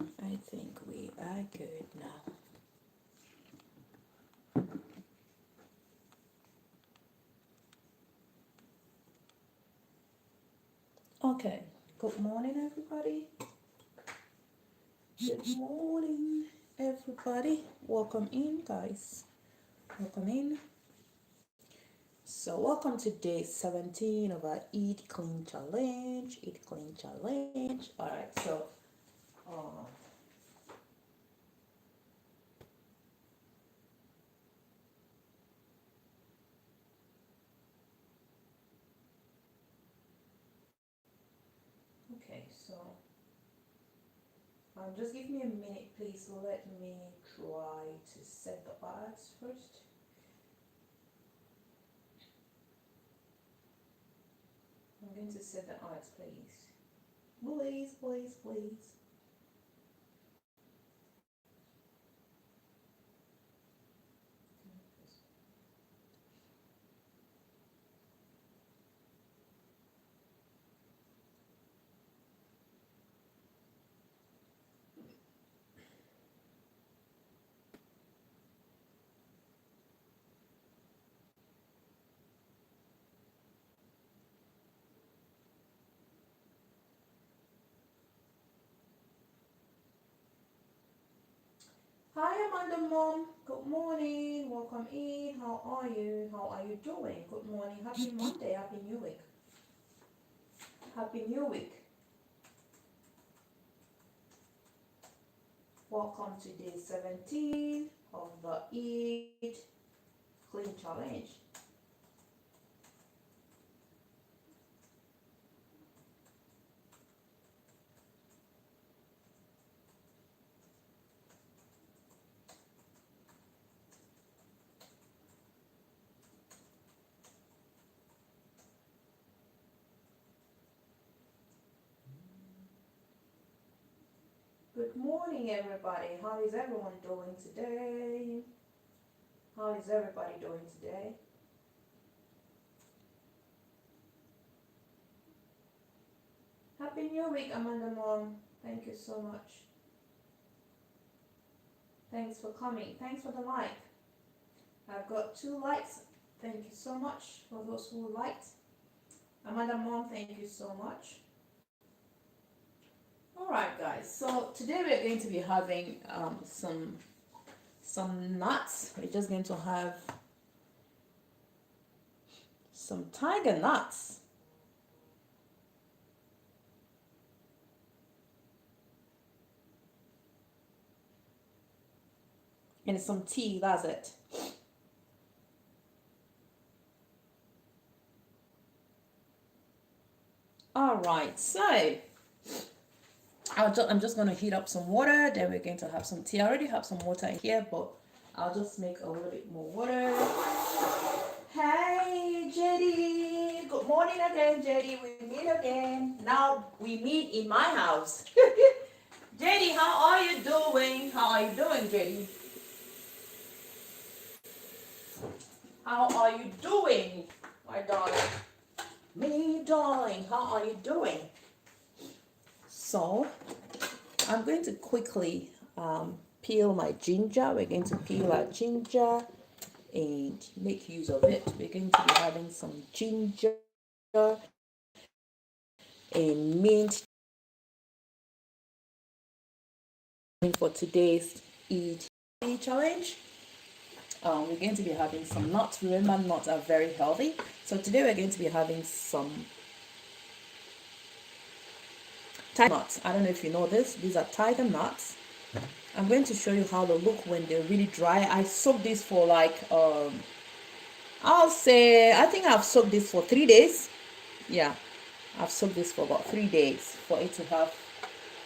I think we are good now. Okay, good morning, everybody. Good morning, everybody. Welcome in, guys. Welcome in. So, welcome to day 17 of our Eat Clean Challenge. Eat Clean Challenge. All right, so, uh, okay, so just give me a minute, please. So let me try to set the odds first. I'm going to set the odds, please. Please, please, please. Hi, Amanda Mom. Good morning. Welcome in. How are you? How are you doing? Good morning. Happy Monday. Happy New Week. Happy New Week. Welcome to day 17 of the Eat Clean Challenge. Good morning, everybody. How is everyone doing today? How is everybody doing today? Happy New Week, Amanda Mom. Thank you so much. Thanks for coming. Thanks for the like. I've got 2 likes. Thank you so much for those who liked. Amanda Mom, thank you so much. Alright, guys, so today we're going to be having some nuts. We're just going to have some tiger nuts. And some tea, that's it. Alright, so I'm just going to heat up some water. Then we're going to have some tea. I already have some water in here, but I'll just make a little bit more water. Hey, Jetty. Good morning again, Jetty. We meet again. Now we meet in my house. Jetty, how are you doing? How are you doing, Jetty? How are you doing, my darling? Me, darling, how are you doing? So, I'm going to quickly peel my ginger. We're going to peel our ginger and make use of it. We're going to be having some ginger and mint for today's Eat Challenge. We're going to be having some nuts. Remember, nuts are very healthy. So today we're going to be having some tiger nuts. I don't know if you know this. These are tiger nuts. I'm going to show you how they look when they're really dry. I soaked this for like, I think I've soaked this for 3 days. Yeah, I've soaked this for about 3 days for it to have,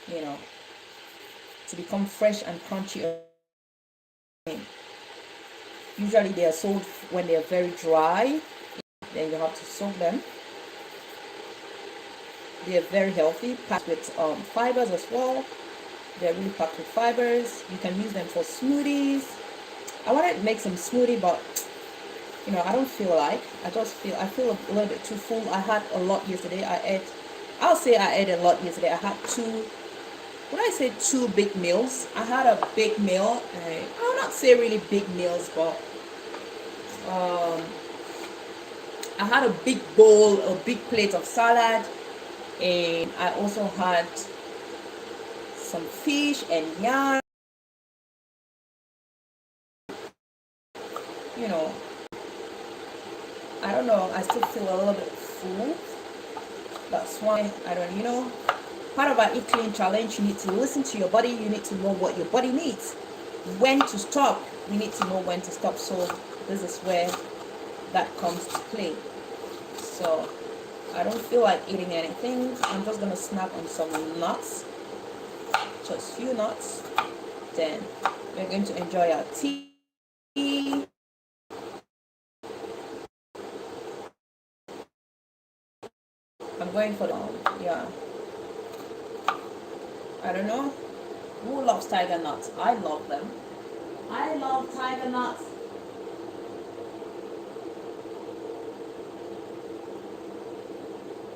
to become fresh and crunchy. Usually they are sold when they are very dry. Then you have to soak them. They are very healthy, packed with fibers as well. They're really packed with fibers. You can use them for smoothies. I wanted to make some smoothie, but I don't feel like. I feel a little bit too full. I had a lot yesterday. I'll say I ate a lot yesterday. I had When I say 2 big meals, I had a big meal. I'll not say really big meals, but um, I had a big bowl, a big plate of salad, and I also had some fish and yam. You know, I don't know, I still feel a little bit full. That's why I don't, part of our eat clean challenge, you need to listen to your body. You need to know what your body needs, when to stop. You need to know when to stop. So this is where that comes to play. So I don't feel like eating anything. I'm just gonna snack on some nuts, just few nuts. Then we're going to enjoy our tea. I'm going for the yeah. I don't know who loves tiger nuts. I love them. I love tiger nuts.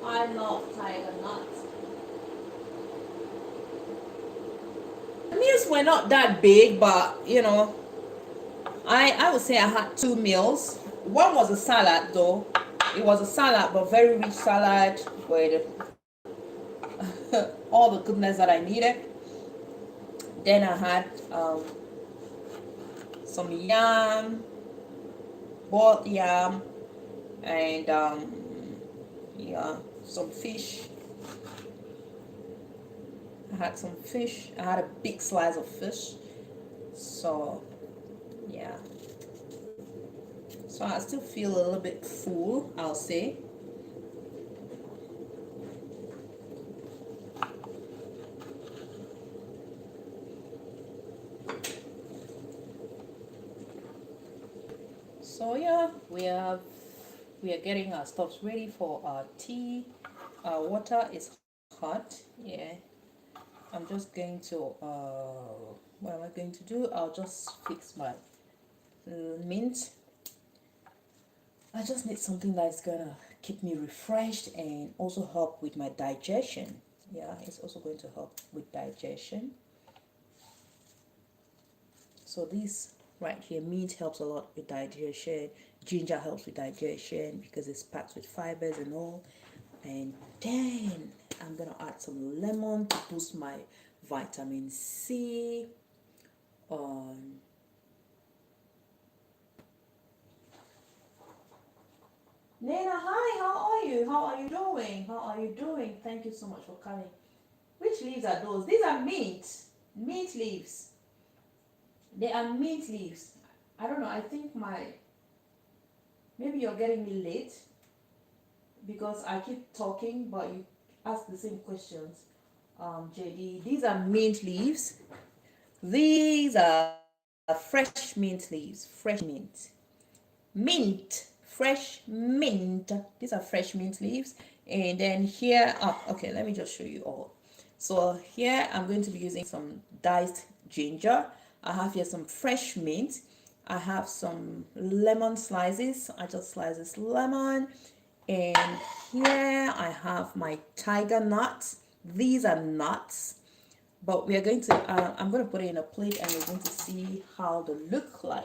I love tiger nuts. The meals were not that big, but I would say I had 2 meals. One was a salad though. It was a salad, but very rich salad with all the goodness that I needed. Then I had some yam, boiled yam, and some fish. I had some fish. I had a big slice of fish. So yeah. So I still feel a little bit full, I'll say. So yeah, we are getting our stuffs ready for our tea. Our water is hot. Yeah. I'm just going to what am I going to do? I'll just fix my mint. I just need something that's gonna keep me refreshed and also help with my digestion. Yeah, it's also going to help with digestion. So this right here, mint helps a lot with digestion. Ginger helps with digestion because it's packed with fibers and all. And then I'm gonna add some lemon to boost my vitamin C. Nena, hi, how are you? How are you doing? How are you doing? Thank you so much for coming. Which leaves are those? These are mint leaves. They are mint leaves. I don't know, I think maybe you're getting me late because I keep talking but you ask the same questions. JD, these are mint leaves. These are fresh mint leaves. Fresh mint. Mint. Fresh mint. These are fresh mint leaves. And then here, okay, let me just show you all. So here I'm going to be using some diced ginger. I have here some fresh mint. I have some lemon slices. I just slice this lemon. And here I have my tiger nuts. These are nuts. But we are going to, I'm going to put it in a plate and we're going to see how they look like.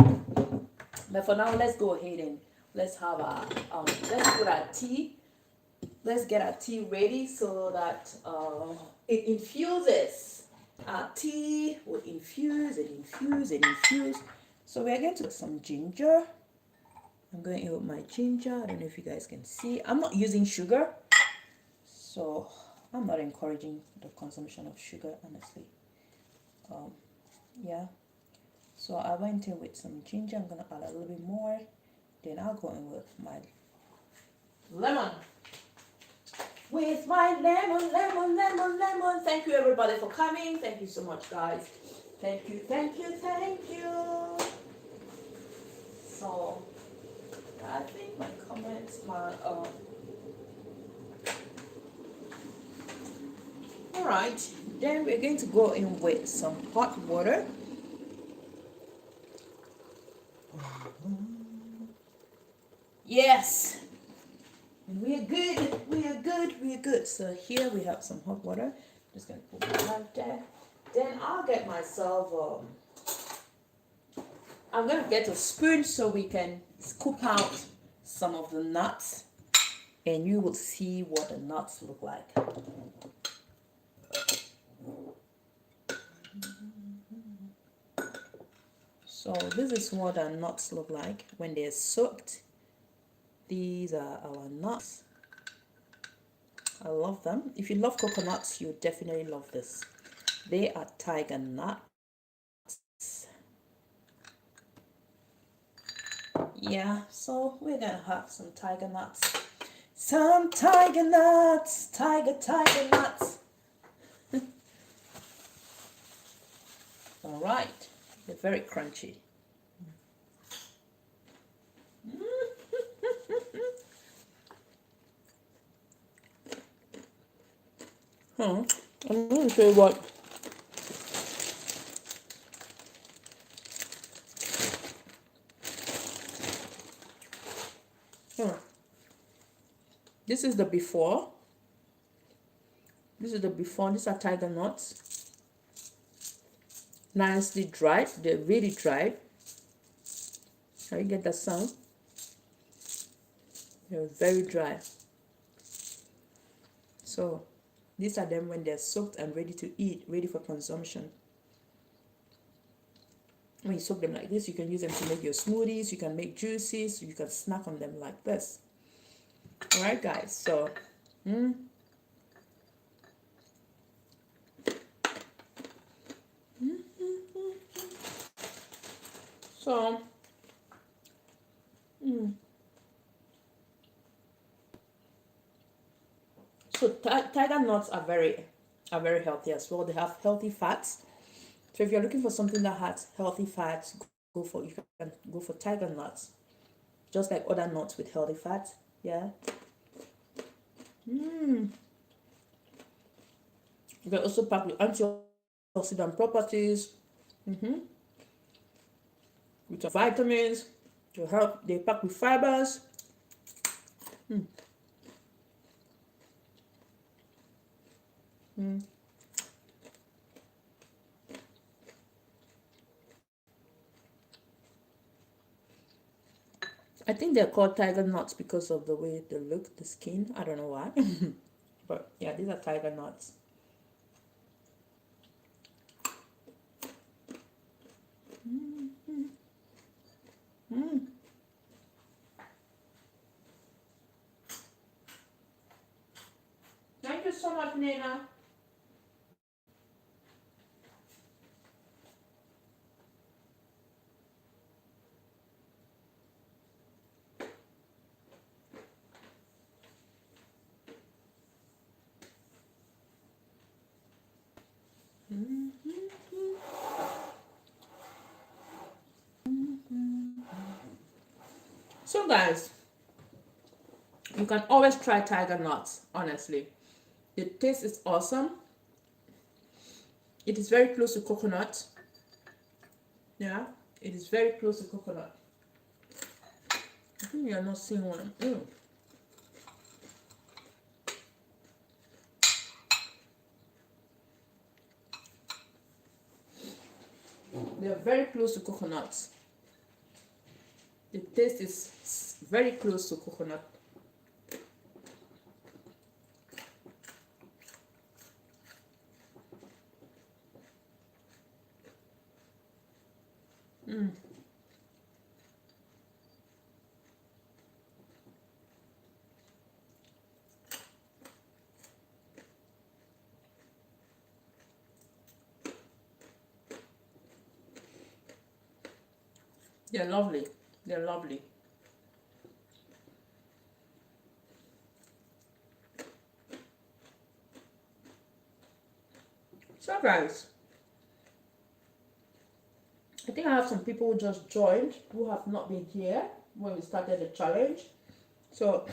But for now, let's go ahead and let's have our, let's put our tea. Let's get our tea ready so that it infuses. Our tea will infuse and infuse and infuse. So we're going to put some ginger. I'm going in with my ginger. I don't know if you guys can see. I'm not using sugar. So I'm not encouraging the consumption of sugar, honestly. Yeah. So I went in with some ginger. I'm gonna add a little bit more. Then I'll go in with my lemon. With my lemon, lemon, lemon, lemon. Thank you everybody for coming. Thank you so much, guys. Thank you, thank you, thank you. So I think my comments, all right, then we're going to go in with some hot water. Yes, we're good, we are good, we are good. So here we have some hot water. Just gonna put it right there. Then I'll get myself, I'm gonna get a spoon so we can scoop out some of the nuts and you will see what the nuts look like. So this is what our nuts look like when they're soaked. These are our nuts. I love them. If you love coconuts, you definitely love this. They are tiger nuts. Yeah, so we're gonna have some tiger nuts. Some tiger nuts, tiger nuts. All right, they're very crunchy. I'm going to show you what. This is the before. This is the before. These are tiger nuts. Nicely dried. They're really dried. Can you get that sound? They're very dry. So these are them when they're soaked and ready to eat, ready for consumption. When you soak them like this, you can use them to make your smoothies, you can make juices, you can snack on them like this. Alright guys, so so tiger nuts are very healthy as well. They have healthy fats. So if you're looking for something that has healthy fats, you can go for tiger nuts. Just like other nuts with healthy fats. Yeah. They're also packed with antioxidant properties. With vitamins. They pack with fibers. I think they're called tiger nuts because of the way they look, the skin. I don't know why. But yeah, these are tiger nuts. Thank you so much, Nina. So guys, you can always try tiger nuts, honestly. The taste is awesome. It is very close to coconut. Yeah, it is very close to coconut. I think you are not seeing one. They are very close to coconuts. The taste is very close to coconut. They're lovely. They're lovely. So guys, I think I have some people who just joined who have not been here when we started the challenge. So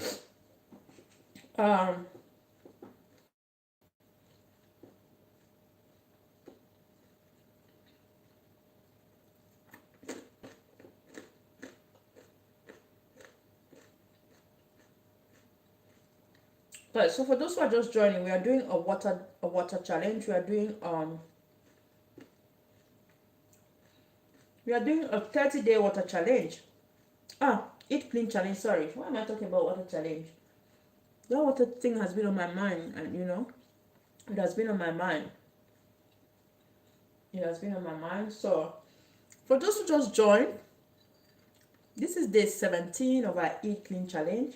so for those who are just joining, we are doing a water challenge. We are doing We are doing a 30-day water challenge. Eat clean challenge. Sorry. Why am I talking about water challenge? That water thing has been on my mind, and you know, it has been on my mind. It has been on my mind. So, for those who just joined, this is day 17 of our Eat Clean challenge.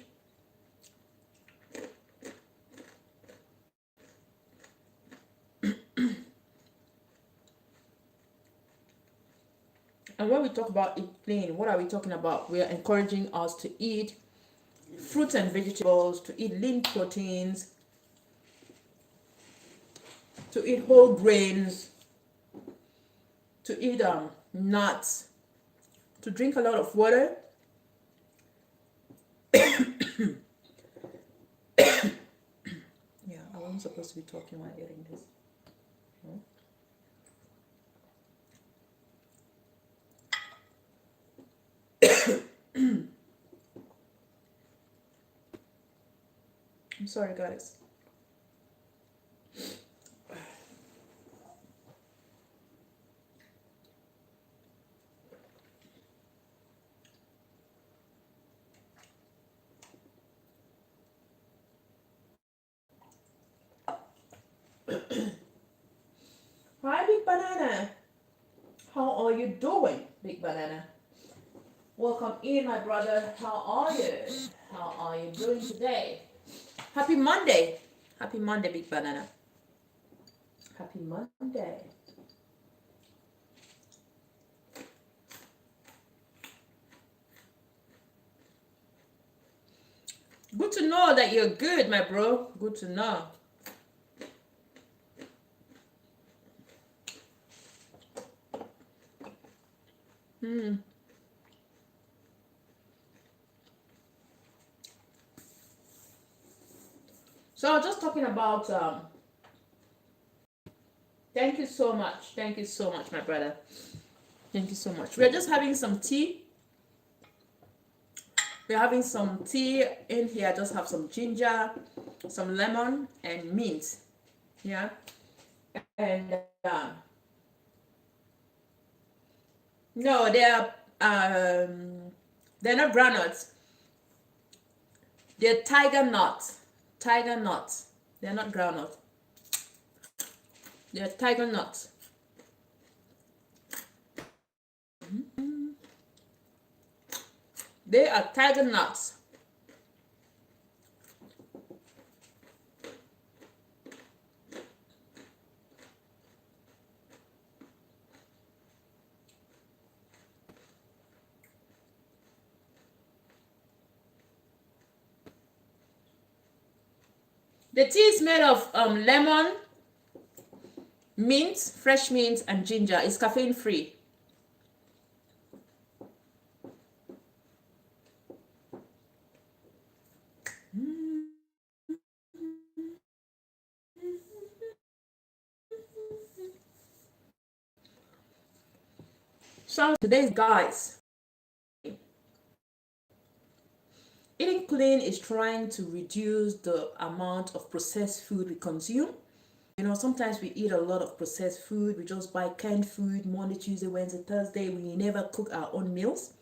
And when we talk about eat clean, what are we talking about? We are encouraging us to eat fruits and vegetables, to eat lean proteins, to eat whole grains, to eat nuts, to drink a lot of water. Yeah, I wasn't supposed to be talking while eating this. I'm sorry, guys. Hi, Big Banana. How are you doing, Big Banana? Welcome in, my brother. How are you? How are you doing today? Happy Monday. Happy Monday, Big Banana. Happy Monday. Good to know that you're good, my bro. Good to know. So I was just talking about thank you so much. Thank you so much, my brother. Thank you so much. We're just having some tea. We're having some tea in here. I just have some ginger, some lemon, and mint. Yeah. And no, they're not groundnuts. They're tiger nuts. Tiger nuts. They're not groundnuts. They're tiger nuts. They are tiger nuts. The tea is made of lemon, mint, fresh mint, and ginger. It's caffeine free. So today's guys, eating clean is trying to reduce the amount of processed food we consume. You know, sometimes we eat a lot of processed food. We just buy canned food Monday, Tuesday, Wednesday, Thursday. We never cook our own meals.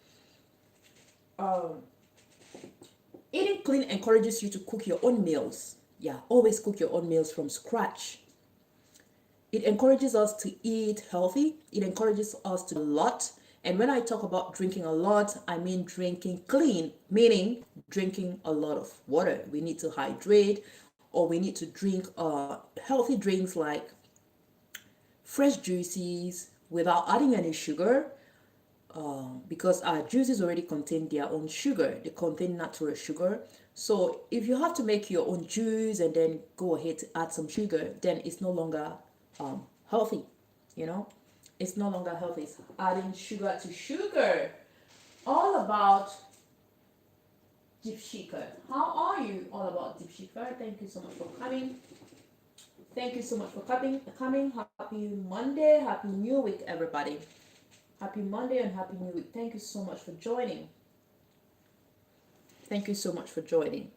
Eating clean encourages you to cook your own meals. Yeah, always cook your own meals from scratch. It encourages us to eat healthy. It encourages us to a lot. And when I talk about drinking a lot, I mean drinking clean, meaning drinking a lot of water. We need to hydrate, or we need to drink healthy drinks like fresh juices without adding any sugar, because our juices already contain their own sugar. They contain natural sugar. So if you have to make your own juice and then go ahead to add some sugar, then it's no longer healthy. You know, it's no longer healthy. It's adding sugar to sugar. All about Deep Shaker. How are you? All about Deep Shaker. Thank you so much for coming. Thank you so much for coming. Happy Monday. Happy New Week, everybody. Happy Monday and Happy New Week. Thank you so much for joining. Thank you so much for joining.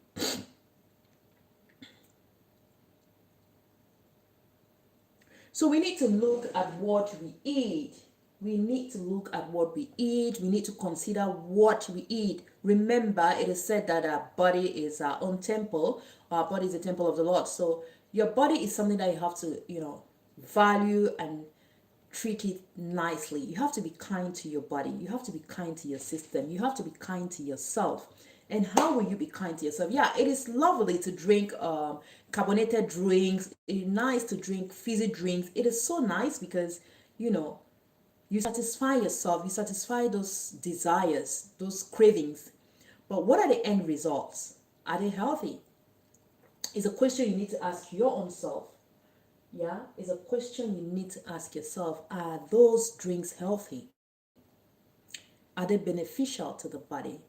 So we need to look at what we eat. We need to look at what we eat. We need to consider what we eat. Remember, it is said that our body is our own temple. Our body is the temple of the Lord. So your body is something that you have to, value and treat it nicely. You have to be kind to your body. You have to be kind to your system. You have to be kind to yourself. And how will you be kind to yourself? Yeah, it is lovely to drink carbonated drinks. It is nice to drink fizzy drinks. It is so nice because, you know, you satisfy yourself, you satisfy those desires, those cravings. But what are the end results? Are they healthy? Is a question you need to ask your own self. Yeah, is a question you need to ask yourself. Are those drinks healthy? Are they beneficial to the body?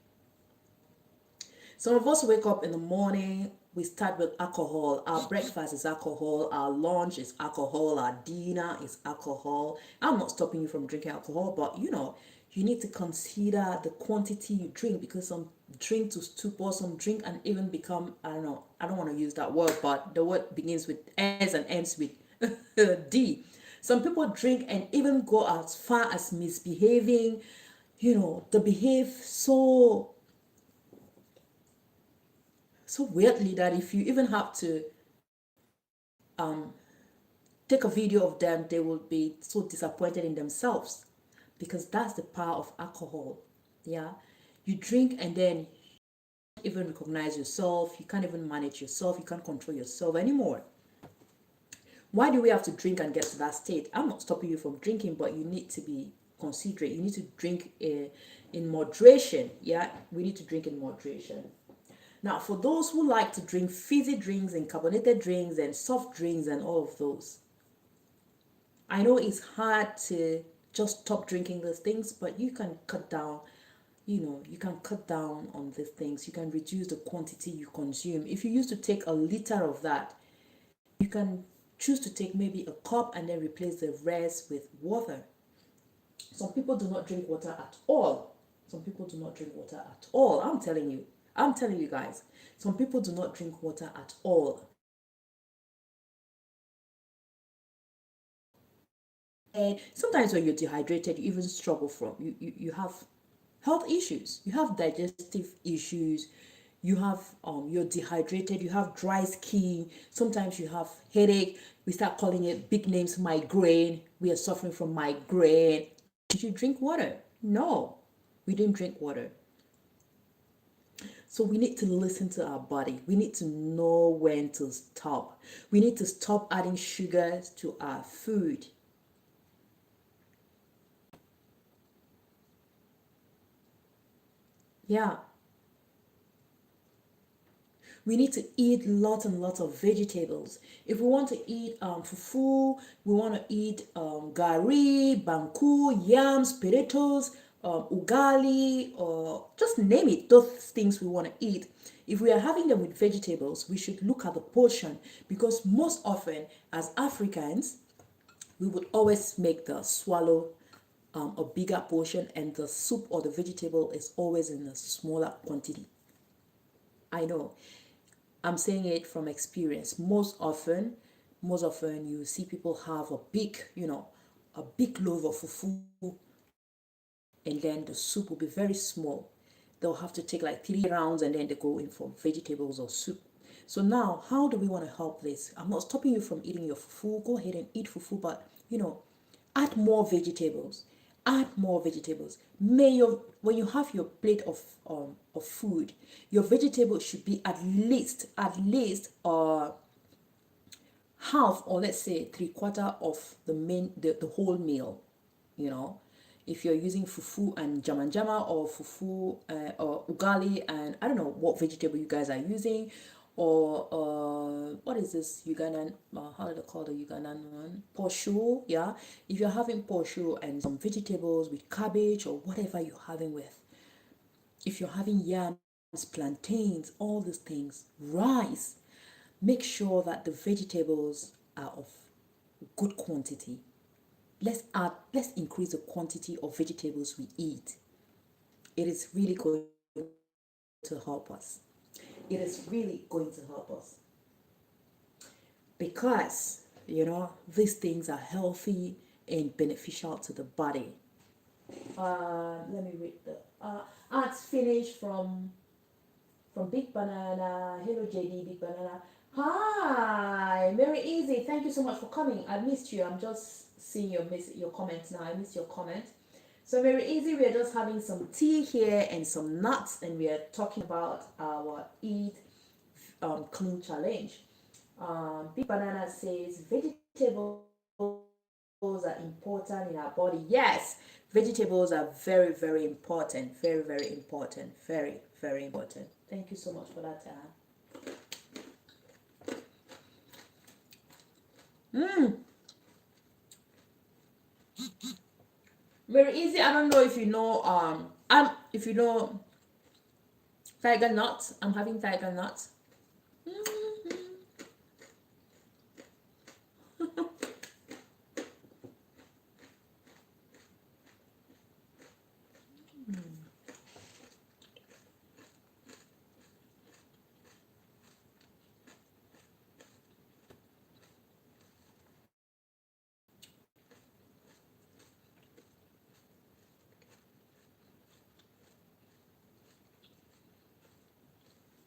Some of us wake up in the morning, we start with alcohol. Our breakfast is alcohol, our lunch is alcohol, our dinner is alcohol. I'm not stopping you from drinking alcohol, but you need to consider the quantity you drink, because some drink to stupor, some drink and even become, I don't know, I don't want to use that word, but the word begins with S and ends with D. Some people drink and even go as far as misbehaving, they behave so weirdly that if you even have to take a video of them, they will be so disappointed in themselves, because that's the power of alcohol. Yeah, you drink and then you can't even recognize yourself, you can't even manage yourself, you can't control yourself anymore. Why do we have to drink and get to that state? I'm not stopping you from drinking, but you need to be considerate. You need to drink in moderation. Yeah, we need to drink in moderation. Now, for those who like to drink fizzy drinks and carbonated drinks and soft drinks and all of those, I know it's hard to just stop drinking those things, but you can cut down, you can cut down on these things. You can reduce the quantity you consume. If you used to take a liter of that, you can choose to take maybe a cup and then replace the rest with water. Some people do not drink water at all. Some people do not drink water at all. I'm telling you guys. Some people do not drink water at all. And sometimes when you're dehydrated, you even struggle from you have health issues. You have digestive issues. You have you're dehydrated. You have dry skin. Sometimes you have headache. We start calling it big names, migraine. We are suffering from migraine. Did you drink water? No, we didn't drink water. So we need to listen to our body. We need to know when to stop. We need to stop adding sugars to our food. Yeah, we need to eat lots and lots of vegetables. If we want to eat fufu, we want to eat gari, banku, yams, potatoes, ugali, or just name it, those things we want to eat. If we are having them with vegetables, we should look at the portion, because most often as Africans, we would always make the swallow a bigger portion, and the soup or the vegetable is always in a smaller quantity. I know. I'm saying it from experience. Most often you see people have a big loaf of fufu, and then the soup will be very small. They'll have to take like 3 rounds and then they go in for vegetables or soup. So now, how do we want to help this? I'm not stopping you from eating your fufu. Go ahead and eat fufu, but add more vegetables. Add more vegetables. When you have your plate of food, your vegetables should be at least half, or let's say 3/4 of the whole meal. You know, if you're using fufu and jama or fufu or ugali, and I don't know what vegetable you guys are using, or what is this Ugandan, how do they call the Ugandan one, poshu. Yeah, if you're having poshu and some vegetables with cabbage or whatever you're having with, if you're having yams, plantains, all these things, rice, make sure that the vegetables are of good quantity. Let's increase the quantity of vegetables we eat. It is really going to help us. It is really going to help us, because these things are healthy, and beneficial to the body. Let me read the arts finish from Big Banana. Hello JD, Big Banana. Hi, very easy. Thank you so much for coming. I missed you. I'm just seeing your comments now. I missed your comment. So very easy. We are just having some tea here and some nuts, and we are talking about our eat clean challenge. Big Banana says vegetables are important in our body. Yes, vegetables are very, very important. Very, very important. Very, very important. Thank you so much for that. Very easy. I don't know if you know if you know tiger nuts. I'm having tiger nuts.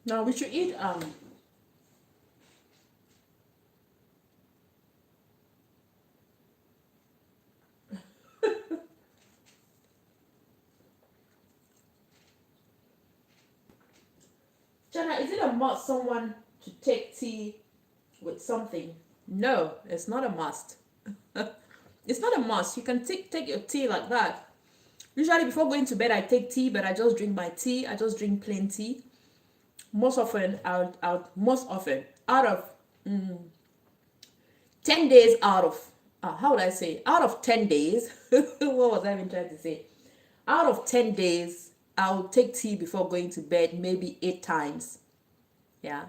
Now we should eat Chana, is it a must someone to take tea with something? No, it's not a must. It's not a must. You can take your tea like that. Usually before going to bed I take tea, but I just drink my tea. I just drink plain tea. Most often out of 10 days out of how would I say, out of 10 days what was I even trying to say, out of 10 days I'll take tea before going to bed maybe 8 times. Yeah,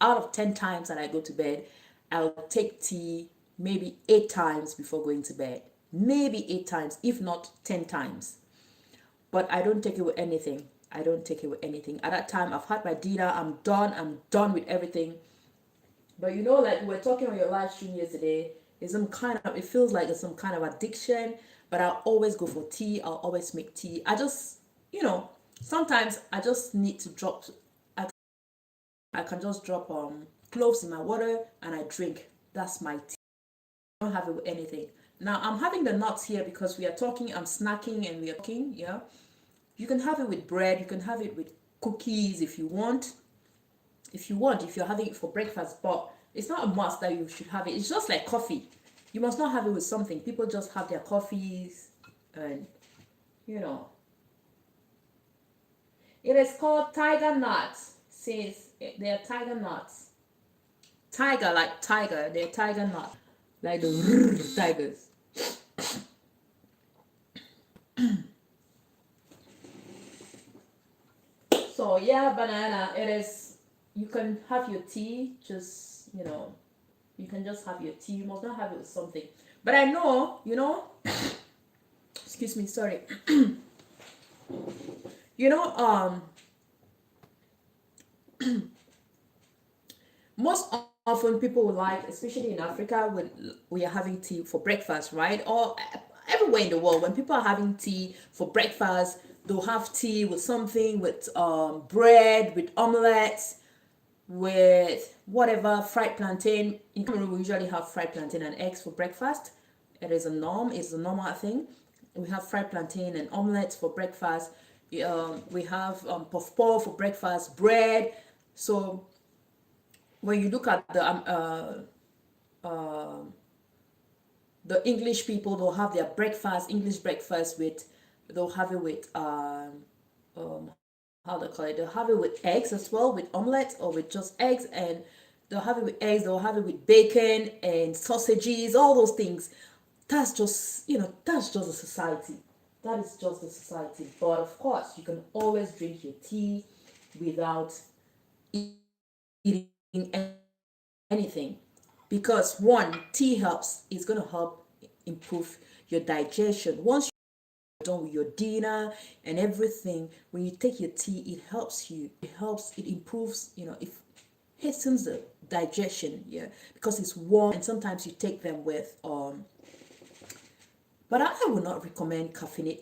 out of 10 times that I go to bed, I'll take tea maybe 8 times before going to bed. Maybe 8 times, if not 10 times. But I don't take it with anything. I don't take it with anything. At that time, I've had my dinner. I'm done with everything. But you know, like we were talking on your live stream yesterday, it feels like it's some kind of addiction. But I'll always go for tea. I'll always make tea. I just, sometimes I just need to drop. I can just drop cloves in my water and I drink. That's my tea. I don't have it with anything. Now I'm having the nuts here because we are talking. I'm snacking and we are talking. Yeah. You can have it with bread. You can have it with cookies if you want. If you're having it for breakfast, but it's not a must that you should have it. It's just like coffee. You must not have it with something. People just have their coffees and, It is called tiger nuts. Since they are tiger nuts. Tiger, like tiger. They're tiger nuts. Like the tigers. So yeah, banana, it is, you can have your tea, just, you can just have your tea. You must not have it with something. But I know, excuse me, sorry. Most often people will like, especially in Africa, when we are having tea for breakfast, right? Or everywhere in the world, when people are having tea for breakfast, they'll have tea with something, with bread, with omelets, with whatever, fried plantain. In Cameroon, we usually have fried plantain and eggs for breakfast. It is a norm. It's a normal thing. We have fried plantain and omelets for breakfast. We have puff puff for breakfast, bread. So when you look at the English people, they'll have their breakfast, English breakfast they'll have it with how they call it, they'll have it with eggs as well, with omelets or with just eggs, and they'll have it with eggs, they'll have it with bacon and sausages, all those things. That's just, that's just a society. That is just the society. But of course, you can always drink your tea without eating anything, because one, tea helps. It's going to help improve your digestion. Once done with your dinner and everything, when you take your tea, it helps you, it improves, it hastens the digestion, yeah, because it's warm. And sometimes you take them with But I would not recommend caffeine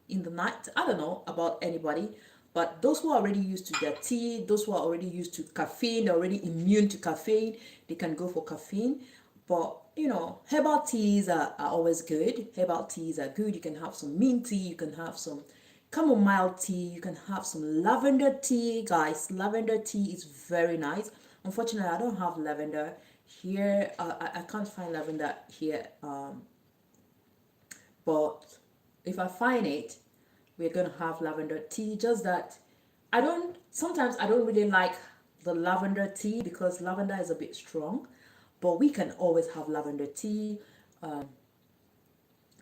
in the night. I don't know about anybody, but those who are already used to their tea, those who are already used to caffeine, they're already immune to caffeine, they can go for caffeine. But you know, herbal teas are always good. Herbal teas are good. You can have some mint tea, you can have some chamomile tea, you can have some lavender tea, guys. Lavender tea is very nice. Unfortunately, I don't have lavender here. I can't find lavender here. But if I find it, we're gonna have lavender tea. Just that sometimes I don't really like the lavender tea because lavender is a bit strong, but we can always have lavender tea.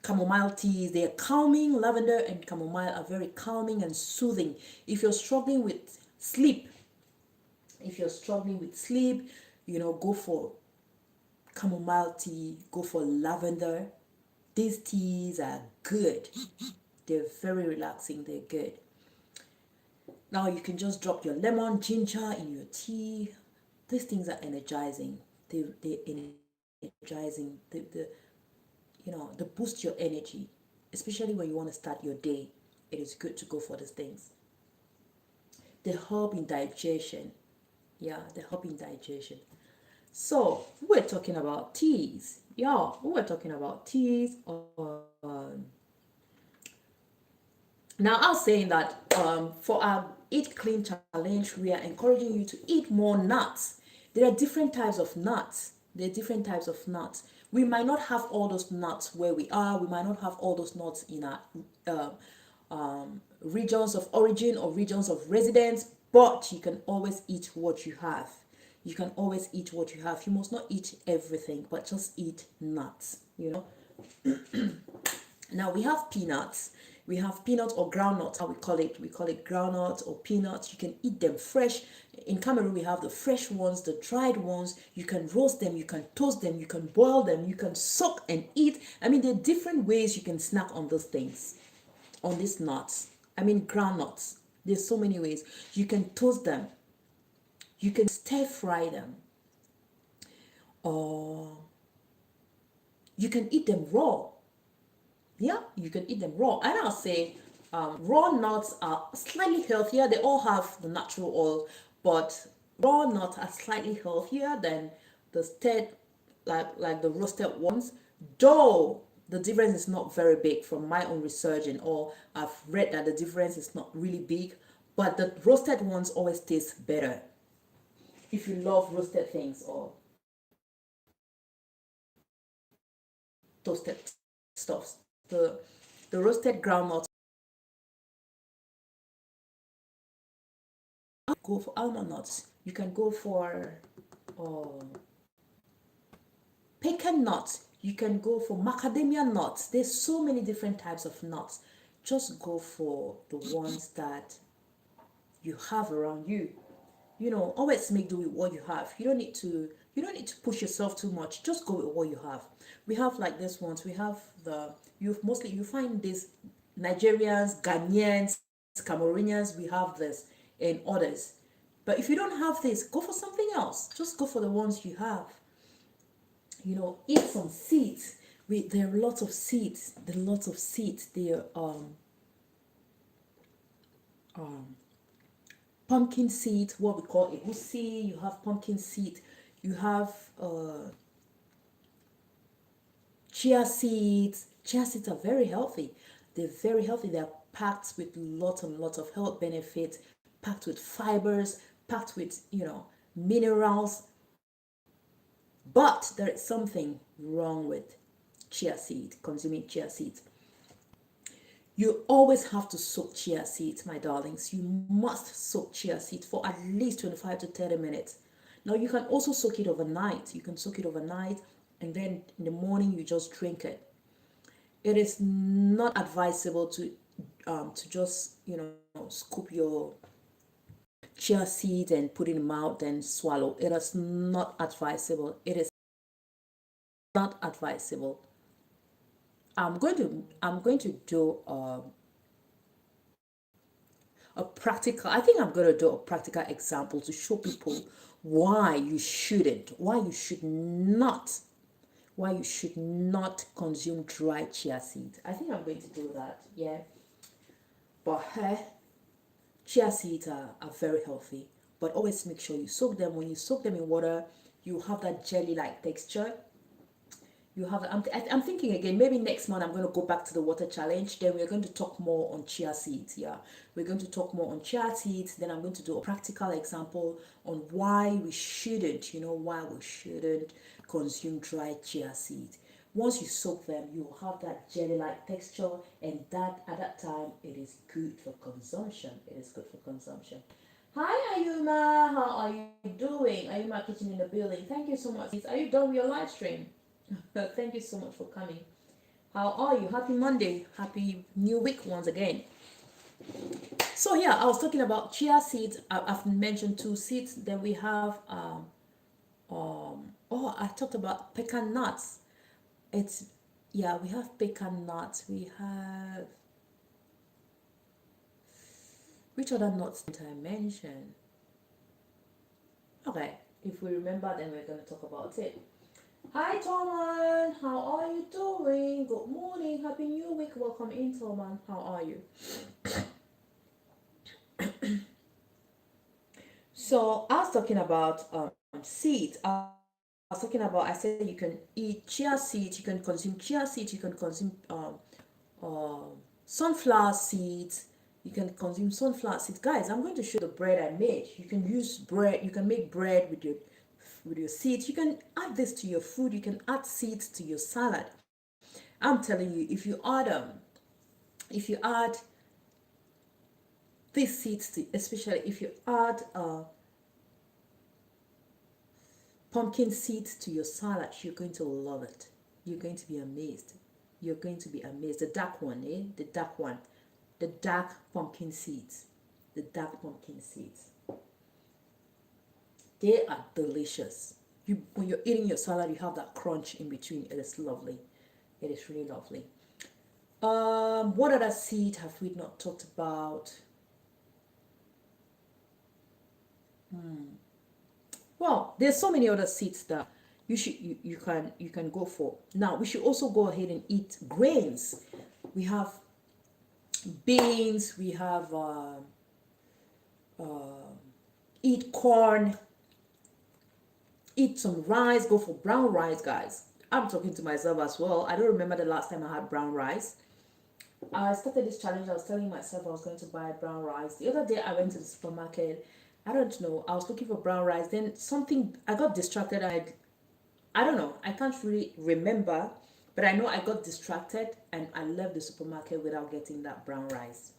Chamomile teas, they are calming. Lavender and chamomile are very calming and soothing. If you're struggling with sleep, you know, go for chamomile tea, go for lavender. These teas are good. They're very relaxing, they're good. Now you can just drop your lemon, ginger in your tea. These things are energizing. They're energizing. They boost your energy, especially when you want to start your day. It is good to go for these things. They help in digestion. Yeah, they help in digestion. So we're talking about teas. Yeah, we're talking about teas. Now I was saying that for our Eat Clean challenge, we are encouraging you to eat more nuts. There are different types of nuts. We might not have all those nuts where we are. We might not have all those nuts in our regions of origin or regions of residence, but you can always eat what you have. You can always eat what you have. You must not eat everything, but just eat nuts, you know. Now we have peanuts. We have peanuts or groundnuts, how we call it. We call it groundnuts or peanuts. You can eat them fresh. In Cameroon, we have the fresh ones, the dried ones. You can roast them, you can toast them, you can boil them, you can soak and eat. I mean, there are different ways you can snack on those things, on these nuts. I mean, groundnuts. There's so many ways. You can toast them. You can stir fry them. Or you can eat them raw. Yeah, you can eat them raw. And I'll say raw nuts are slightly healthier. They all have the natural oil, but raw nuts are slightly healthier than the stirred, like the roasted ones. Though the difference is not very big from my own research, and or I've read that the difference is not really big, but the roasted ones always taste better. If you love roasted things or toasted stuffs, the roasted groundnuts. Go for almond nuts. You can go for uh, pecan nuts. You can go for macadamia nuts. There's so many different types of nuts. Just go for the ones that you have around you. You know, always make do with what you have. You don't need to push yourself too much. Just go with what you have. We have like this ones. We have you find this Nigerians, Ghanaians, Cameroonians. We have this and others. But if you don't have this, go for something else. Just go for the ones you have. You know, eat some seeds. There are lots of seeds. There are lots of seeds. There are pumpkin seeds, what we call egusi. You have pumpkin seed. You have chia seeds. Chia seeds are very healthy. They're very healthy. They're packed with lots and lots of health benefits, packed with fibers, packed with, minerals. But there is something wrong with consuming chia seeds. You always have to soak chia seeds, my darlings. You must soak chia seeds for at least 25 to 30 minutes. Now, you can also soak it overnight. You can soak it overnight, and then in the morning, you just drink it. It is not advisable to just, scoop your chia seeds and put it in the mouth and swallow. It is not advisable. It is not advisable. I'm going to do a practical. I think I'm going to do a practical example to show people why you shouldn't, why you should not, why you should not consume dry chia seeds. I think I'm going to do that, yeah. But chia seeds are very healthy, but always make sure you soak them. When you soak them in water, you have that jelly-like texture. You have, I'm thinking again, maybe next month I'm going to go back to the water challenge. Then we're going to talk more on chia seeds. Yeah, we're going to talk more on chia seeds. Then I'm going to do a practical example on why we shouldn't, why we shouldn't consume dry chia seeds. Once you soak them, you'll have that jelly-like texture, and that at that time it is good for consumption. It is good for consumption. Hi Ayuma, how are you doing? Ayuma Kitchen in the building. Thank you so much. Are you done with your live stream? Thank you so much for coming. How are you? Happy Monday. Happy new week once again. So yeah, I was talking about chia seeds. I've mentioned 2 seeds. Then we have I talked about pecan nuts. We have pecan nuts. We have, which other nuts did I mention? Okay, if we remember, then we're going to talk about it. Hi Torman, how are you doing? Good morning, happy new week. Welcome in, Torman. How are you? So I was talking about seeds. I said you can eat chia seeds, you can consume chia seeds, you can consume sunflower seeds, you can consume sunflower seeds. Guys, I'm going to show the bread I made. You can use bread, you can make bread with your seeds. You can add this to your food. You can add seeds to your salad. I'm telling you, if you add these seeds to, especially if you add pumpkin seeds to your salad, you're going to love it. You're going to be amazed. You're going to be amazed. The dark one, the dark one, the dark pumpkin seeds, the dark pumpkin seeds. They are delicious. When you're eating your salad, you have that crunch in between. It is lovely. It is really lovely. What other seed have we not talked about? Well, there's so many other seeds that you can go for. Now we should also go ahead and eat grains. We have beans. We have eat corn. Eat some rice. Go for brown rice, guys. I'm talking to myself as well. I don't remember the last time I had brown rice. I started this challenge. I was telling myself I was going to buy brown rice. The other day I went to the supermarket. I don't know. I was looking for brown rice. Then I got distracted. I don't know. I can't really remember. But I know I got distracted and I left the supermarket without getting that brown rice.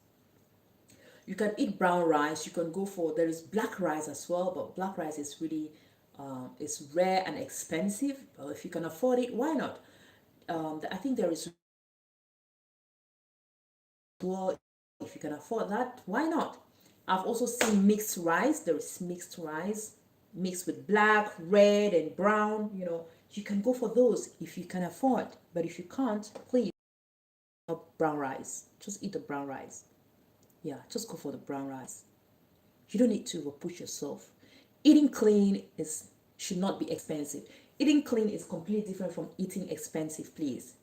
You can eat brown rice. You can go for, there is black rice as well. But black rice is really, it's rare and expensive. But if you can afford it, why not? I think there is, well, if you can afford that, why not? I've also seen mixed rice. There is mixed rice, mixed with black, red, and brown. You can go for those if you can afford. But if you can't, please, brown rice. Just eat the brown rice. Yeah, just go for the brown rice. You don't need to push yourself. Eating clean should not be expensive. Eating clean is completely different from eating expensive, please.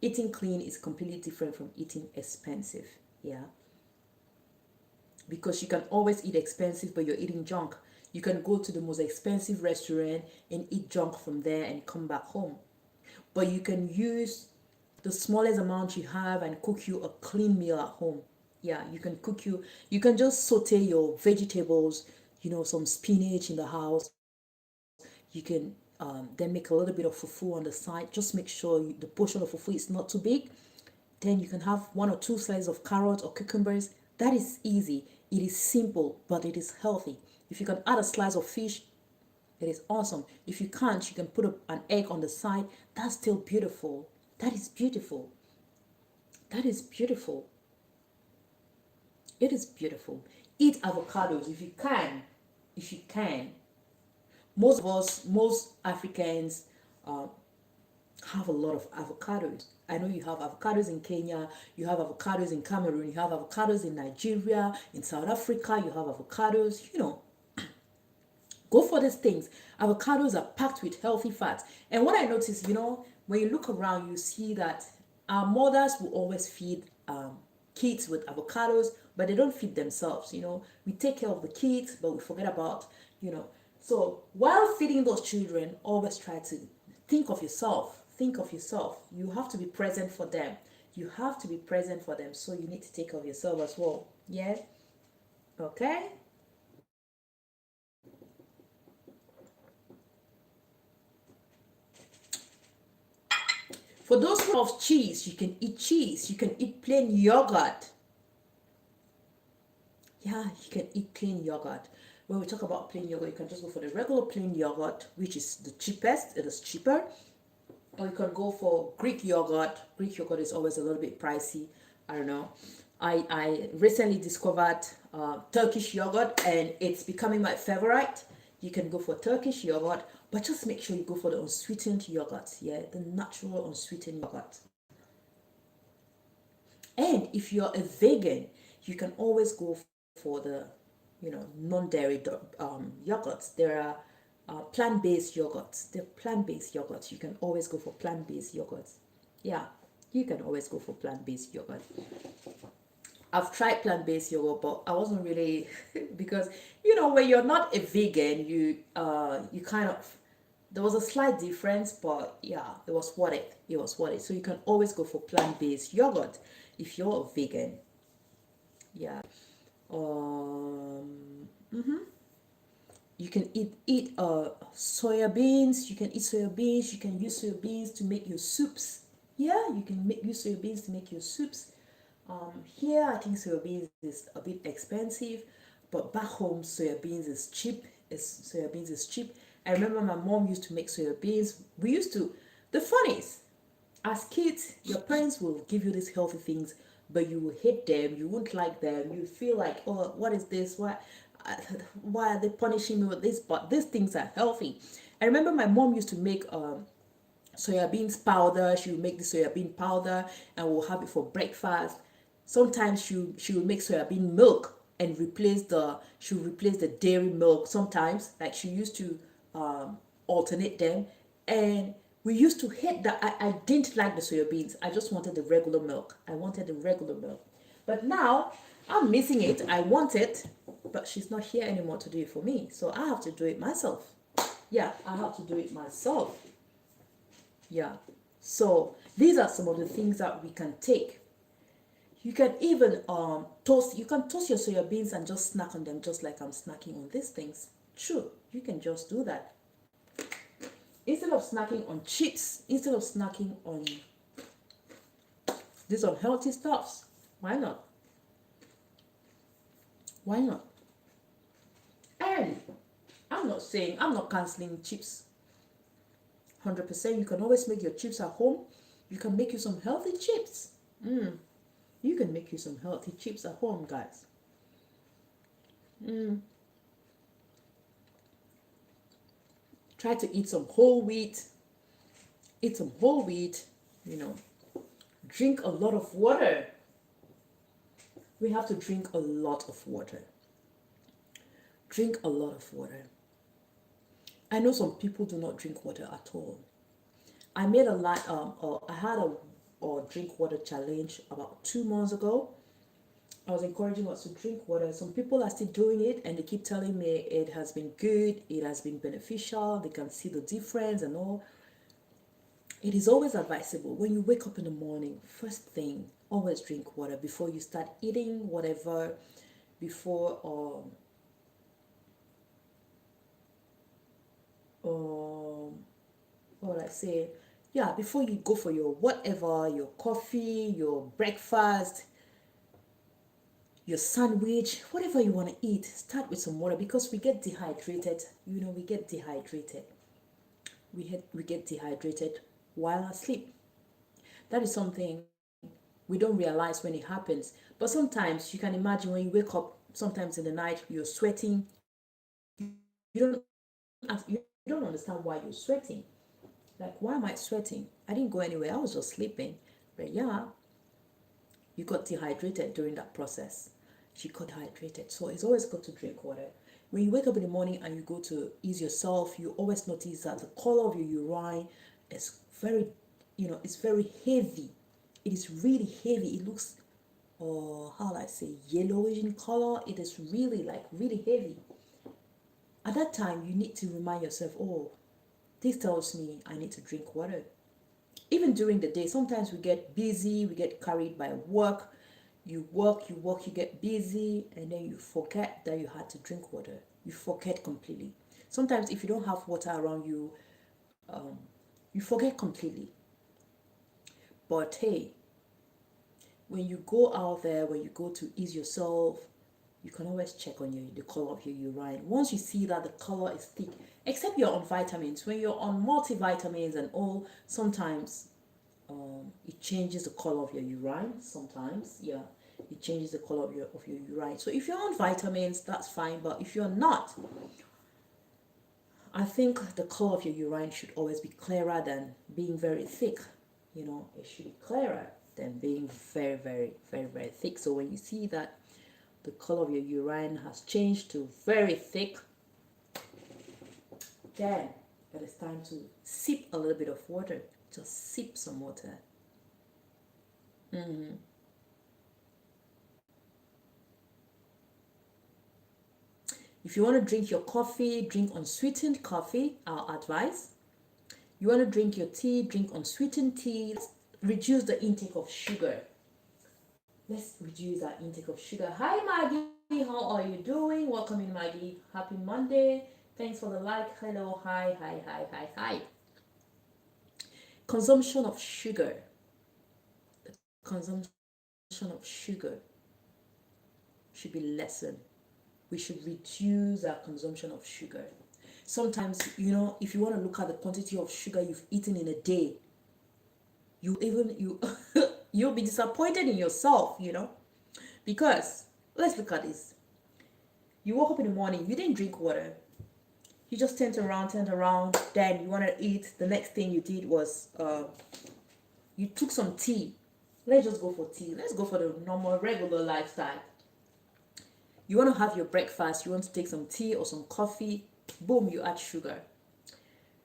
Eating clean is completely different from eating expensive. Yeah. Because you can always eat expensive, but you're eating junk. You can go to the most expensive restaurant and eat junk from there and come back home. But you can use the smallest amount you have and cook you a clean meal at home. Yeah, you can just saute your vegetables, some spinach in the house. You can then make a little bit of fufu on the side. Just make sure the portion of fufu is not too big. Then you can have 1 or 2 slices of carrots or cucumbers. That is easy. It is simple, but it is healthy. If you can add a slice of fish, it is awesome. If you can't, you can put an egg on the side. That's still beautiful. That is beautiful. That is beautiful. It is beautiful. Eat avocados if you can. If you can. Most Africans have a lot of avocados. I know you have avocados in Kenya, you have avocados in Cameroon, you have avocados in Nigeria, in South Africa, you have avocados, Go for these things. Avocados are packed with healthy fats. And what I noticed, when you look around, you see that our mothers will always feed kids with avocados, but they don't feed themselves. We take care of the kids, but we forget about, so while feeding those children, always try to think of yourself. Think of yourself. You have to be present for them. You have to be present for them. So you need to take care of yourself as well. Yeah. Okay. For those who love cheese, you can eat cheese. You can eat plain yogurt. Yeah, you can eat plain yogurt. When we talk about plain yogurt, you can just go for the regular plain yogurt, which is the cheapest. It is cheaper. Or you can go for Greek yogurt. Greek yogurt is always a little bit pricey. I don't know. I recently discovered Turkish yogurt, and it's becoming my favorite. You can go for Turkish yogurt, but just make sure you go for the unsweetened yogurt. Yeah, the natural unsweetened yogurt. And if you're a vegan, you can always go for the, non-dairy yogurts. There are plant-based yogurts. They're plant-based yogurts. You can always go for plant-based yogurts. Yeah, you can always go for plant-based yogurt. I've tried plant-based yogurt, but I wasn't really because when you're not a vegan, you kind of, there was a slight difference, but yeah, it was worth it. It was worth it. So you can always go for plant-based yogurt if you're a vegan. Yeah. You can eat soya beans. You can eat soya beans. You can use soya beans to make your soups. Yeah, you can use soya beans to make your soups. Here I think soya beans is a bit expensive, but back home soya beans is cheap. Soya beans is cheap. I remember my mom used to make soya beans. We used to. The fun is, as kids, your parents will give you these healthy things, but you will hate them. You won't like them. You feel like, oh, what is this? Why are they punishing me with this? But these things are healthy. I remember my mom used to make soya beans powder. She would make the soya bean powder, and we'll have it for breakfast. Sometimes she will make soya bean milk and replace the dairy milk. Sometimes, like, she used to alternate them, and we used to hate that. I didn't like the soya beans. I just wanted the regular milk. I wanted the regular milk. But now I'm missing it. I want it, but she's not here anymore to do it for me. So I have to do it myself. Yeah, I have to do it myself. Yeah. So these are some of the things that we can take. You can even toast your soya beans and just snack on them, just like I'm snacking on these things. True, you can just do that. Instead of snacking on chips, instead of snacking on these unhealthy stuffs, why not? Why not? And I'm not canceling chips 100%. You can always make your chips at home. You can make you some healthy chips. You can make you some healthy chips at home, guys. Try to eat some whole wheat. Eat some whole wheat, Drink a lot of water. We have to drink a lot of water. Drink a lot of water. I know some people do not drink water at all. I made I had a drink water challenge about 2 months ago. I was encouraging us to drink water. Some people are still doing it, and they keep telling me it has been good, it has been beneficial, they can see the difference and all. It is always advisable when you wake up in the morning, first thing, always drink water before you start eating whatever, before what would I say? Yeah, before you go for your whatever, your coffee, your breakfast, your sandwich, whatever you want to eat, start with some water, because we get dehydrated. We get dehydrated. We get dehydrated while asleep. That is something we don't realize when it happens. But sometimes you can imagine when you wake up, sometimes in the night, you're sweating. You don't understand why you're sweating. Like, why am I sweating? I didn't go anywhere. I was just sleeping. But yeah, you got dehydrated during that process. You got dehydrated. So it's always good to drink water. When you wake up in the morning and you go to ease yourself, you always notice that the color of your urine is very it's very heavy. It is really heavy. It looks, or how do I say, yellowish in color. It is really like really heavy. At that time, you need to remind yourself, oh, this tells me I need to drink water. Even during the day, sometimes we get busy, we get carried by work. You work, you get busy, and then you forget that you had to drink water. You forget completely. Sometimes, if you don't have water around you, you forget completely. But hey, when you go out there, when you go to ease yourself, you can always check on the color of your urine. Once you see that the color is thick, except you're on vitamins. When you're on multivitamins and all, sometimes it changes the color of your urine. Sometimes, yeah, it changes the color of your urine. So if you're on vitamins, that's fine. But if you're not, I think the color of your urine should always be clearer than being very thick. It should be clearer than being very, very, very, very thick. So when you see that the color of your urine has changed to very thick, then it is time to sip a little bit of water. Just sip some water. If you want to drink your coffee, drink unsweetened coffee, our advice. You want to drink your tea, drink unsweetened tea. Reduce the intake of sugar. Let's reduce our intake of sugar. Hi Maggie, how are you doing? Welcome in Maggie. Happy Monday. Thanks for the like. Hello, hi. Consumption of sugar. The consumption of sugar should be lessened. We should reduce our consumption of sugar. Sometimes, if you want to look at the quantity of sugar you've eaten in a day, you'll be disappointed in yourself, because let's look at this. You woke up in the morning, you didn't drink water, you just turned around, then you want to eat. The next thing you did was you took some tea. Let's just go for tea. Let's go for the normal regular lifestyle. You want to have your breakfast, you want to take some tea or some coffee, boom, you add sugar.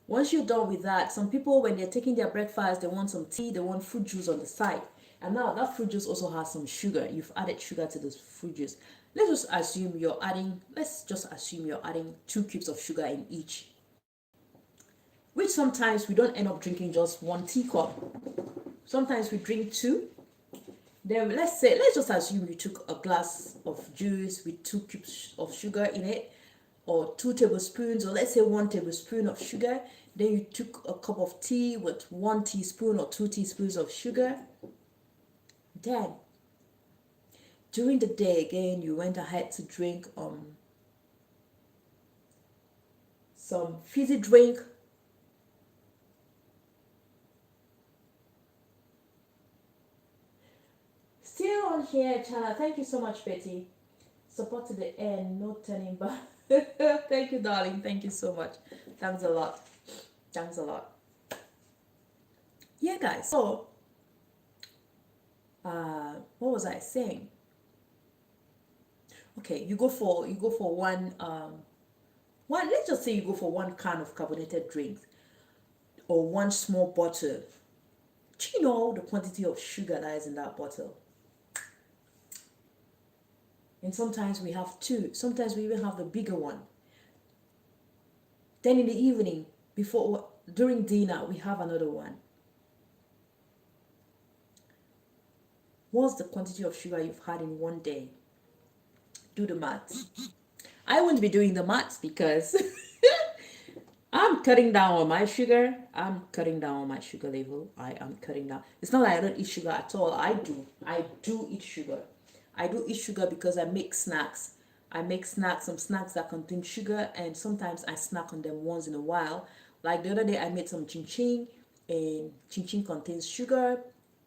Once you're done with that, some people, when they're taking their breakfast, they want some tea, they want fruit juice on the side. And now that fruit juice also has some sugar. You've added sugar to this fruit juice. Let's just assume you're adding 2 cubes of sugar in each. Which sometimes we don't end up drinking just 1 teacup. Sometimes we drink 2. Then let's just assume you took a glass of juice with 2 cubes of sugar in it, or 2 tablespoons, or let's say 1 tablespoon of sugar. Then you took a cup of tea with 1 teaspoon or 2 teaspoons of sugar. Then during the day again, you went ahead to drink some fizzy drink. Still on here, Chana. Thank you so much, Betty. Support to the end, no turning back. Thank you, darling. Thank you so much. Thanks a lot. Yeah, guys. So, what was I saying? Okay, you go for one. Let's just say you go for 1 can of carbonated drinks, or 1 small bottle. Do you know the quantity of sugar that is in that bottle? And sometimes we have 2. Sometimes we even have the bigger one. Then in the evening, during dinner, we have another one. What's the quantity of sugar you've had in one day? Do the maths. I won't be doing the maths because I'm cutting down on my sugar. I'm cutting down on my sugar level. I am cutting down. It's not like I don't eat sugar at all. I do eat sugar. I do eat sugar because I make snacks. Some snacks that contain sugar, and sometimes I snack on them once in a while. Like the other day, I made some chin chin, and chin chin contains sugar.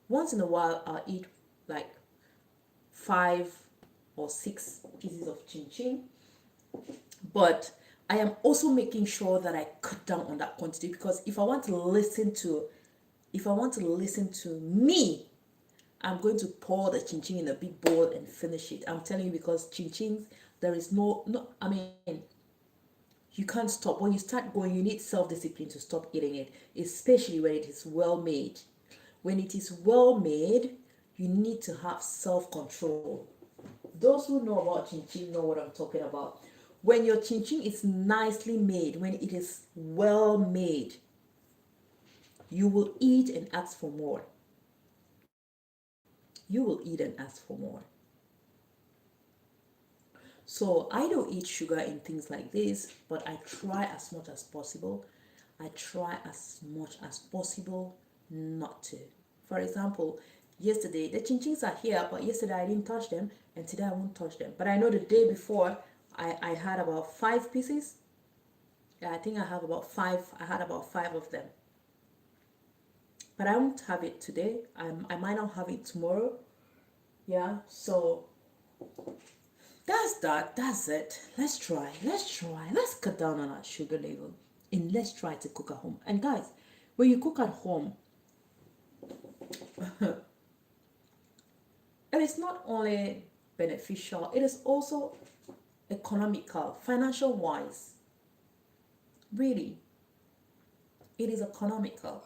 Once in a while, I'll eat like 5 or 6 pieces of chin chin. But I am also making sure that I cut down on that quantity, because if I want to listen to me, I'm going to pour the chin chin in a big bowl and finish it. I'm telling you, because chin chins, there is no, I mean, you can't stop. When you start going, you need self-discipline to stop eating it, especially when it is well made. when it is well made, you need to have self-control. Those who know about chin chin know what I'm talking about. When your chin chin is nicely made, when it is well made, you will eat and ask for more. You will eat and ask for more. So I don't eat sugar in things like this, but I try as much as possible. I try as much as possible not to. For example, yesterday, the chinchins are here, but yesterday I didn't touch them, and today I won't touch them. But I know the day before, I had about 5 pieces. Yeah, I think I have about 5. I had about 5 of them. But I won't have it today. I might not have it tomorrow. Yeah, so that's that. That's it. Let's try. Let's cut down on our sugar level and let's try to cook at home. And guys, when you cook at home, it is not only beneficial, it is also economical, financial wise. Really, it is economical.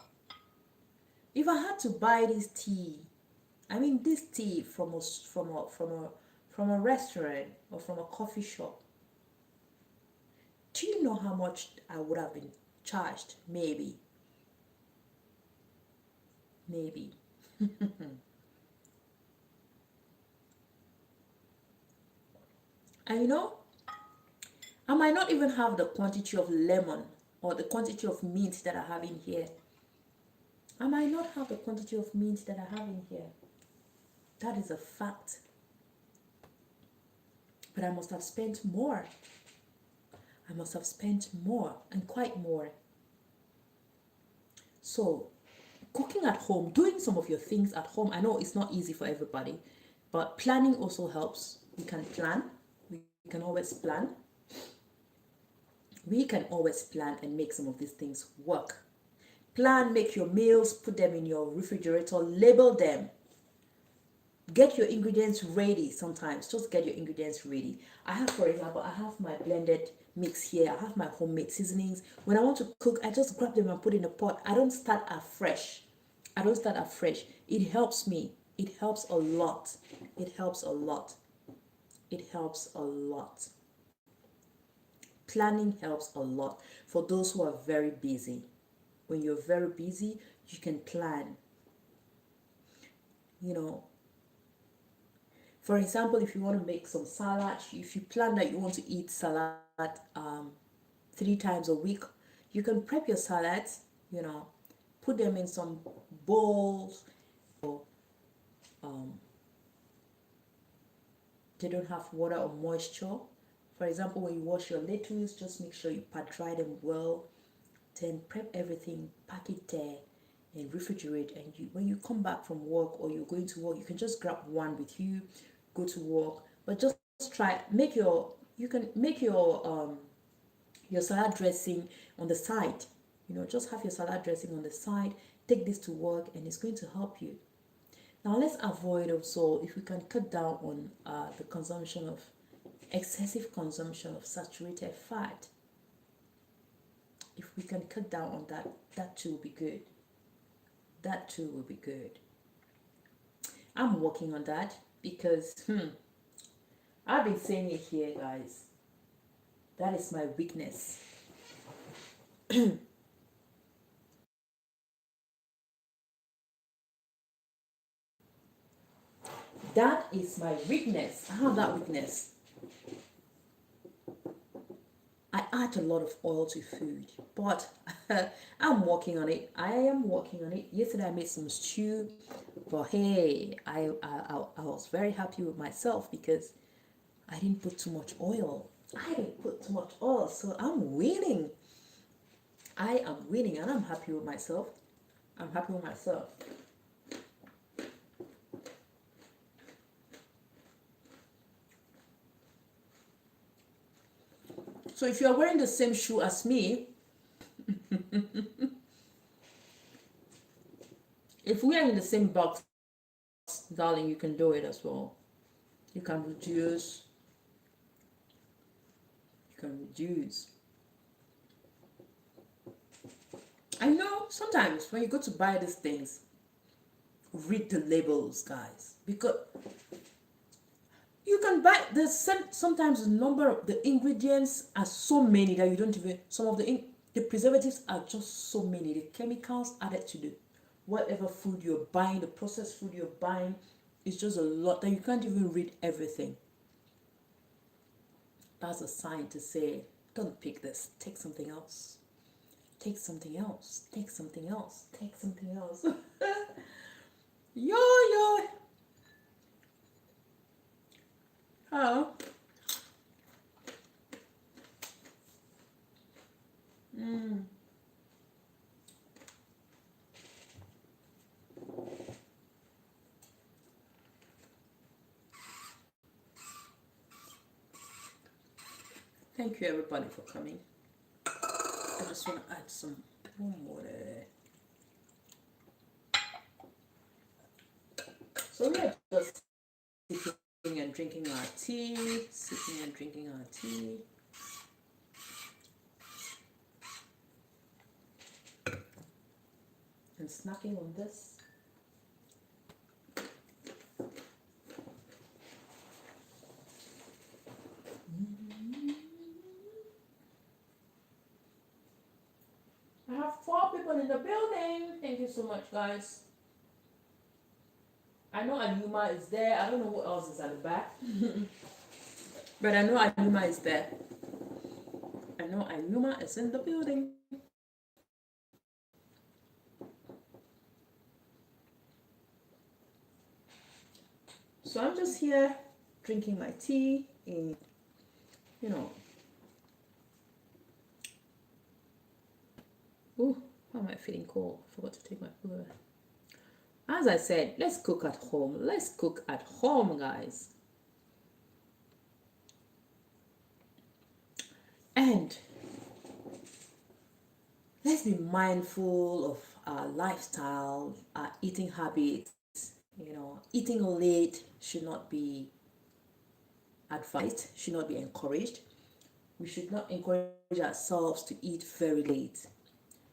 If I had to buy this tea, I mean this tea from a restaurant or from a coffee shop, do you know how much I would have been charged? Maybe. And you know, I might not even have the quantity of lemon or the quantity of mint that I have in here. I might not have the quantity of mint that I have in here. That is a fact. But I must have spent more. I must have spent more, and quite more. So, cooking at home, doing some of your things at home, I know it's not easy for everybody, but planning also helps. We can plan. We can always plan. We can always plan and make some of these things work. Plan, make your meals, put them in your refrigerator, label them. Get your ingredients ready sometimes. Just get your ingredients ready. I have, for example, I have my blended mix here. I have my homemade seasonings. When I want to cook, I just grab them and put in a pot. I don't start afresh. It helps me. It helps a lot. It helps a lot. It helps a lot. Planning helps a lot for those who are very busy. When you're very busy, you can plan. You know, for example, if you want to make some salad, if you plan that you want to eat salad 3 times a week, you can prep your salads, you know, put them in some bowls. They don't have water or moisture. For example, when you wash your lettuce, just make sure you pat dry them well. Then prep everything, pack it there, and refrigerate. And when you come back from work or you're going to work, you can just grab one with you, go to work. But just try you can make your salad dressing on the side. You know, just have your salad dressing on the side. Take this to work, and it's going to help you. Now let's avoid also, if we can cut down on the consumption of excessive consumption of saturated fat. If we can cut down on that, that too will be good. That too will be good. I'm working on that because I've been saying it here, guys. That is my weakness. That is my weakness. I have that weakness. I add a lot of oil to food, but I'm working on it. I am working on it. Yesterday I made some stew, but hey, I was very happy with myself because I didn't put too much oil. So I'm winning. I am winning, and I'm happy with myself. I'm happy with myself. So if you are wearing the same shoe as me, if we are in the same box, darling, you can do it as well. You can reduce. I know sometimes when you go to buy these things, read the labels, guys, because you can buy sometimes the number of the ingredients are so many that you don't even, some of the preservatives are just so many, the chemicals added to the whatever food you're buying, the processed food you're buying, is just a lot that you can't even read everything. That's a sign to say, don't pick this, take something else, take something else, take something else, take something else. Yo. Oh. Thank you everybody for coming. I just want to add some warm water. So we are just sipping and drinking our tea, sipping and drinking our tea. And snacking on this. I have 4 people in the building. Thank you so much, guys. I know Aluma is there. I don't know who else is at the back. But I know Aluma is there. I know Aluma is in the building. So I'm just here drinking my tea and, you know. Ooh, how am I feeling cold? I forgot to take my food away. As I said, let's cook at home. Let's cook at home, guys. And let's be mindful of our lifestyle, our eating habits. You know, eating late should not be advised, should not be encouraged. We should not encourage ourselves to eat very late.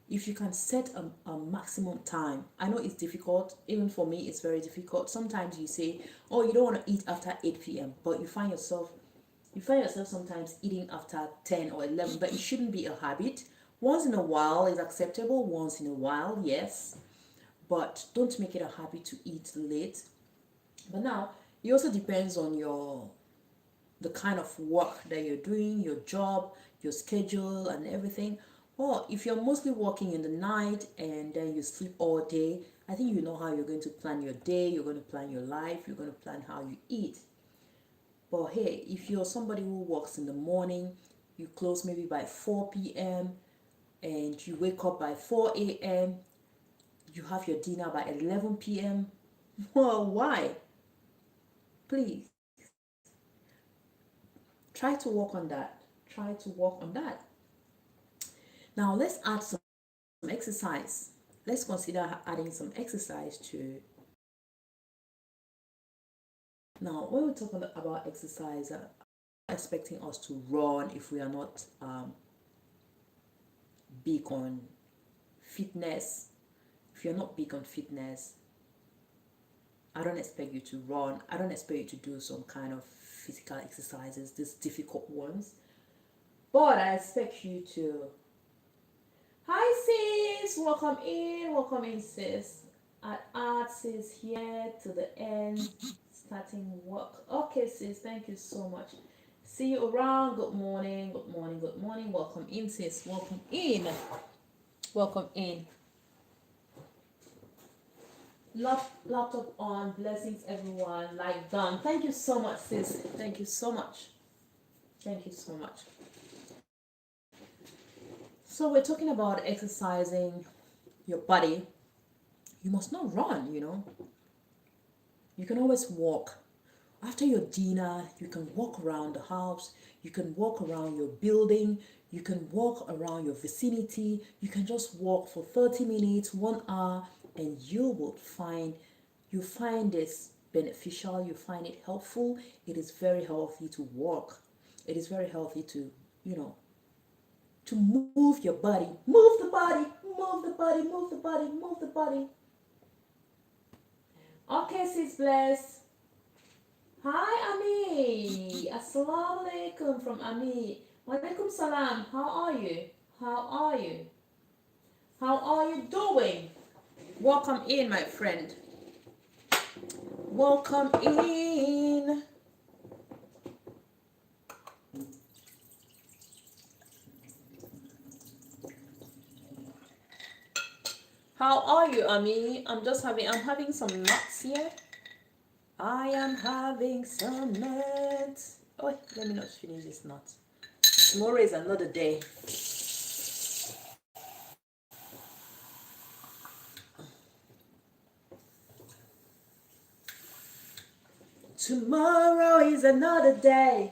If you can set a maximum time, I know it's difficult, even for me it's very difficult. Sometimes you say, oh, you don't want to eat after 8 p.m. but you find yourself sometimes eating after 10 or 11, but it shouldn't be a habit. Once in a while is acceptable, once in a while, yes, but don't make it a habit to eat late. But now it also depends on the kind of work that you're doing, your job, your schedule and everything. Or if you're mostly working in the night and then you sleep all day, I think you know how you're going to plan your day, you're going to plan your life, you're going to plan how you eat. But hey, if you're somebody who works in the morning, you close maybe by 4 p.m. and you wake up by 4 a.m., you have your dinner by 11 p.m. Well, why? Please. Try to work on that. Try to work on that. Now let's add some exercise. Let's consider adding some exercise to. Now, when we're talking about exercise, I'm expecting us to run if we are not big on fitness. If you're not big on fitness, I don't expect you to run. I don't expect you to do some kind of physical exercises, these difficult ones. But I expect you to. Hi sis, welcome in sis. Add sis here to the end, starting work. Okay sis, thank you so much. See you around. Good morning, good morning, good morning. Welcome in sis, welcome in. Welcome in. Laptop on, blessings everyone, like done. Thank you so much sis, thank you so much. Thank you so much. So we're talking about exercising your body. You must not run, you know. You can always walk. After your dinner, you can walk around the house. You can walk around your building. You can walk around your vicinity. You can just walk for 30 minutes, 1 hour, and you find this beneficial. You find it helpful. It is very healthy to walk. It is very healthy to, you know, to move your body. Move the body, move the body, move the body, move the body. Okay, sis bless. Hi, Ami. Assalamu alaikum from Ami. Walaikum salam. How are you? How are you? How are you doing? Welcome in, my friend. Welcome in. How are you, Ami? I'm having some nuts here. I am having some nuts. Oh, wait, let me not finish this nut. Tomorrow is another day. Tomorrow is another day.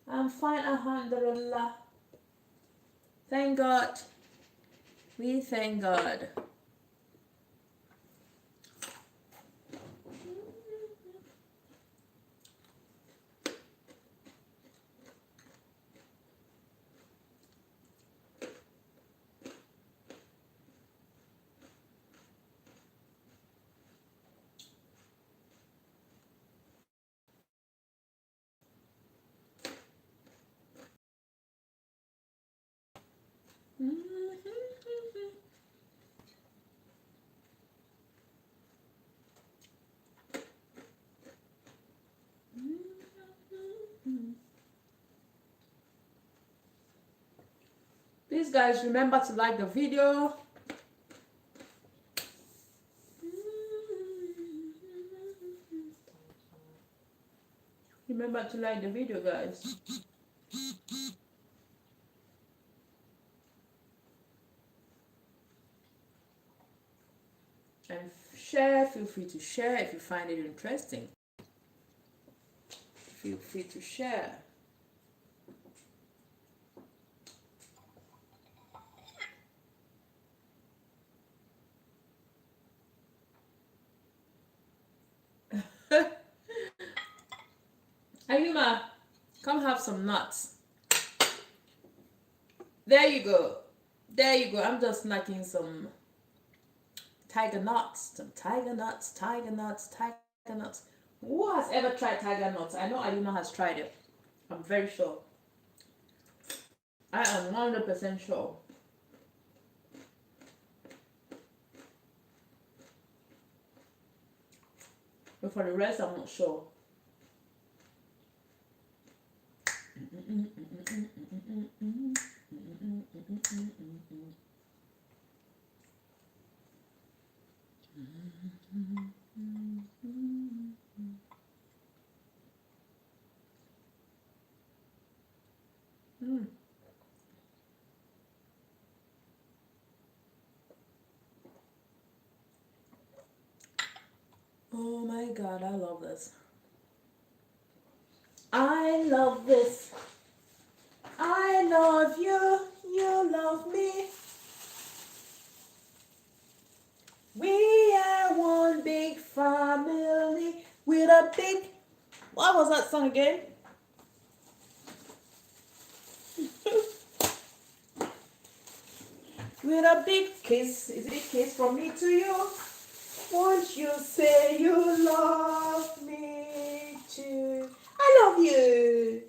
I'm fine, alhamdulillah. Thank God. We thank God. Please, guys, remember to like the video. Remember to like the video, guys. And share, feel free to share if you find it interesting. Feel free to share. Ayuma, come have some nuts. There you go. There you go. I'm just snacking some tiger nuts. Some tiger nuts, tiger nuts, tiger nuts. Who has ever tried tiger nuts? I know Ayuma has tried it. I'm very sure. I am 100% sure. But for the rest, I'm not sure. Oh my God, I love this. I love this. I love you, you love me. We are one big family with a big... What was that song again? With a big kiss. Is it a kiss from me to you? Won't you say you love me too? I love you.